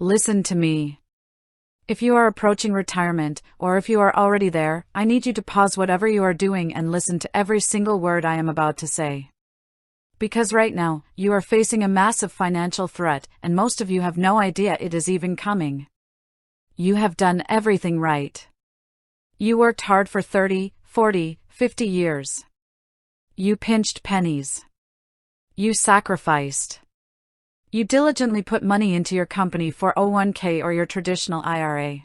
Listen to me. If you are approaching retirement, or if you are already there, I need you to pause whatever you are doing and listen to every single word I am about to say. Because right now, you are facing a massive financial threat, and most of you have no idea it is even coming. You have done everything right. You worked hard for 30, 40, 50 years. You pinched pennies. You sacrificed. You diligently put money into your company 401k or your traditional IRA.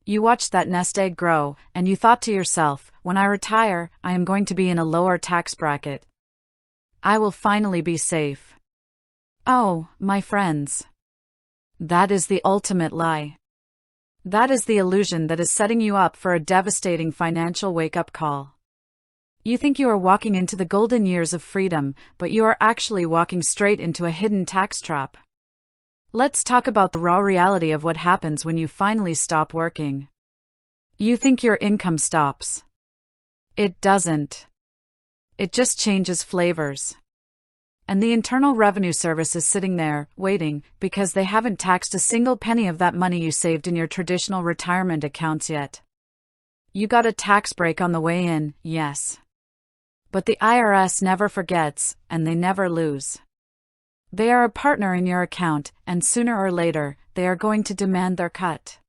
You watched that nest egg grow, and you thought to yourself, when I retire, I am going to be in a lower tax bracket. I will finally be safe. Oh, my friends. That is the ultimate lie. That is the illusion that is setting you up for a devastating financial wake-up call. You think you are walking into the golden years of freedom, but you are actually walking straight into a hidden tax trap. Let's talk about the raw reality of what happens when you finally stop working. You think your income stops. It doesn't. It just changes flavors. And the Internal Revenue Service is sitting there, waiting, because they haven't taxed a single penny of that money you saved in your traditional retirement accounts yet. You got a tax break on the way in, yes. But the IRS never forgets, and they never lose. They are a partner in your account, and sooner or later, they are going to demand their cut.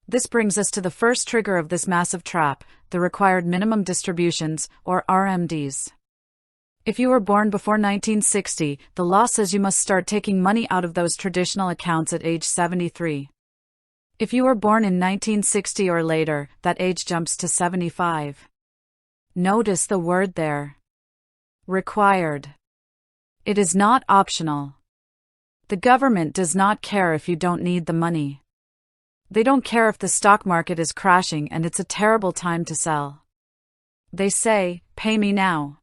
This brings us to the first trigger of this massive trap, the required minimum distributions, or RMDs. If you were born before 1960, the law says you must start taking money out of those traditional accounts at age 73. If you were born in 1960 or later, that age jumps to 75. Notice the word there. Required. It is not optional. The government does not care if you don't need the money. They don't care if the stock market is crashing and it's a terrible time to sell. They say, pay me now.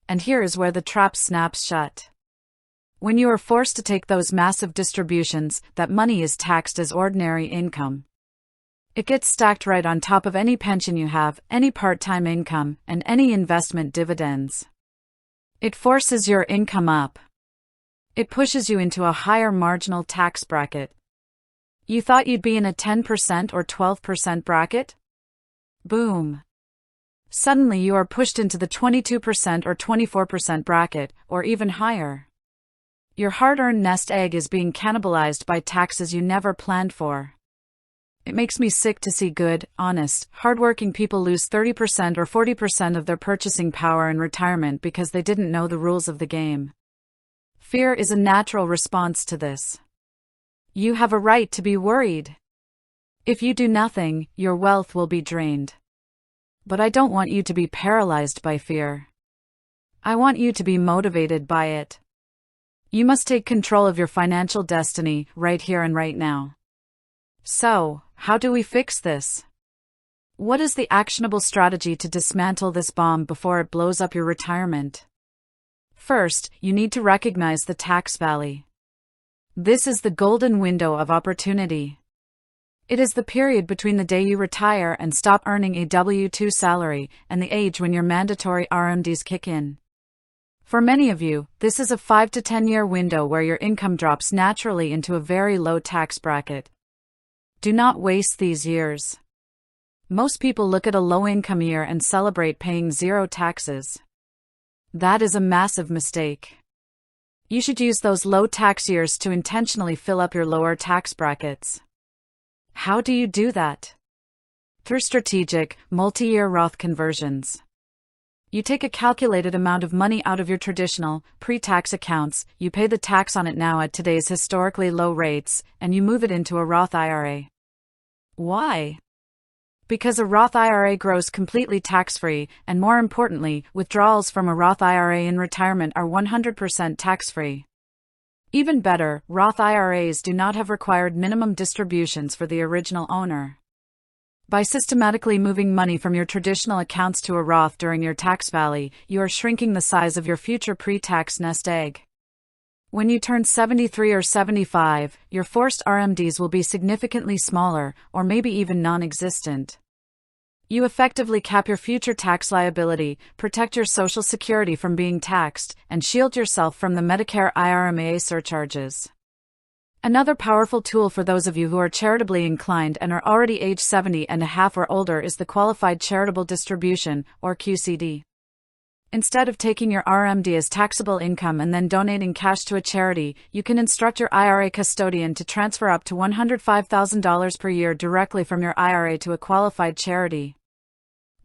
And here is where the trap snaps shut. When you are forced to take those massive distributions, that money is taxed as ordinary income. It gets stacked right on top of any pension you have, any part-time income, and any investment dividends. It forces your income up. It pushes you into a higher marginal tax bracket. You thought you'd be in a 10% or 12% bracket? Boom. Suddenly you are pushed into the 22% or 24% bracket, or even higher. Your hard-earned nest egg is being cannibalized by taxes you never planned for. It makes me sick to see good, honest, hardworking people lose 30% or 40% of their purchasing power in retirement because they didn't know the rules of the game. Fear is a natural response to this. You have a right to be worried. If you do nothing, your wealth will be drained. But I don't want you to be paralyzed by fear. I want you to be motivated by it. You must take control of your financial destiny, right here and right now. So, how do we fix this? What is the actionable strategy to dismantle this bomb before it blows up your retirement? First, you need to recognize the tax valley. This is the golden window of opportunity. It is the period between the day you retire and stop earning a W-2 salary and the age when your mandatory RMDs kick in. For many of you, this is a 5 to 10 year window where your income drops naturally into a very low tax bracket. Do not waste these years. Most people look at a low-income year and celebrate paying zero taxes. That is a massive mistake. You should use those low tax years to intentionally fill up your lower tax brackets. How do you do that? Through strategic, multi-year Roth conversions. You take a calculated amount of money out of your traditional, pre-tax accounts, you pay the tax on it now at today's historically low rates, and you move it into a Roth IRA. Why? Because a Roth IRA grows completely tax-free, and more importantly, withdrawals from a Roth IRA in retirement are 100% tax-free. Even better, Roth IRAs do not have required minimum distributions for the original owner. By systematically moving money from your traditional accounts to a Roth during your tax valley, you are shrinking the size of your future pre-tax nest egg. When you turn 73 or 75, your forced RMDs will be significantly smaller, or maybe even non-existent. You effectively cap your future tax liability, protect your Social Security from being taxed, and shield yourself from the Medicare IRMAA surcharges. Another powerful tool for those of you who are charitably inclined and are already age 70 and a half or older is the Qualified Charitable Distribution, or QCD. Instead of taking your RMD as taxable income and then donating cash to a charity, you can instruct your IRA custodian to transfer up to $105,000 per year directly from your IRA to a qualified charity.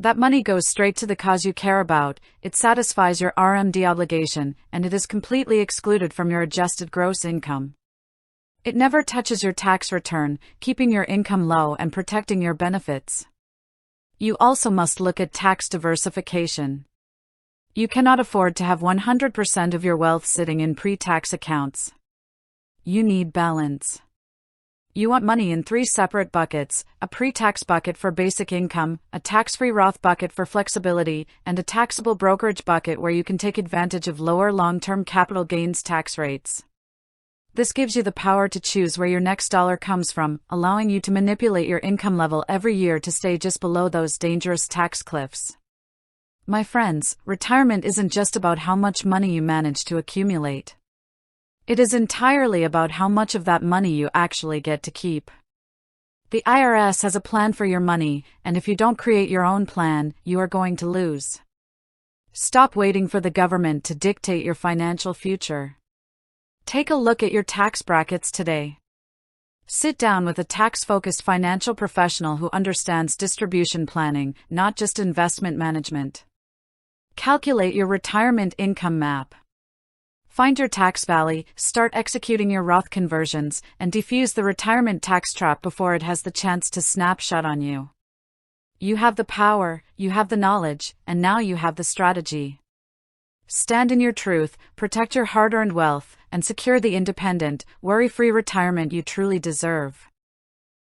That money goes straight to the cause you care about, it satisfies your RMD obligation, and it is completely excluded from your adjusted gross income. It never touches your tax return, keeping your income low and protecting your benefits. You also must look at tax diversification. You cannot afford to have 100% of your wealth sitting in pre-tax accounts. You need balance. You want money in 3 separate buckets: a pre-tax bucket for basic income, a tax-free Roth bucket for flexibility, and a taxable brokerage bucket where you can take advantage of lower long-term capital gains tax rates. This gives you the power to choose where your next dollar comes from, allowing you to manipulate your income level every year to stay just below those dangerous tax cliffs. My friends, retirement isn't just about how much money you manage to accumulate. It is entirely about how much of that money you actually get to keep. The IRS has a plan for your money, and if you don't create your own plan, you are going to lose. Stop waiting for the government to dictate your financial future. Take a look at your tax brackets today. Sit down with a tax-focused financial professional who understands distribution planning, not just investment management. Calculate your retirement income map. Find your tax valley, start executing your Roth conversions, and defuse the retirement tax trap before it has the chance to snap shut on you. You have the power, you have the knowledge, and now you have the strategy. Stand in your truth, protect your hard-earned wealth, and secure the independent, worry-free retirement you truly deserve.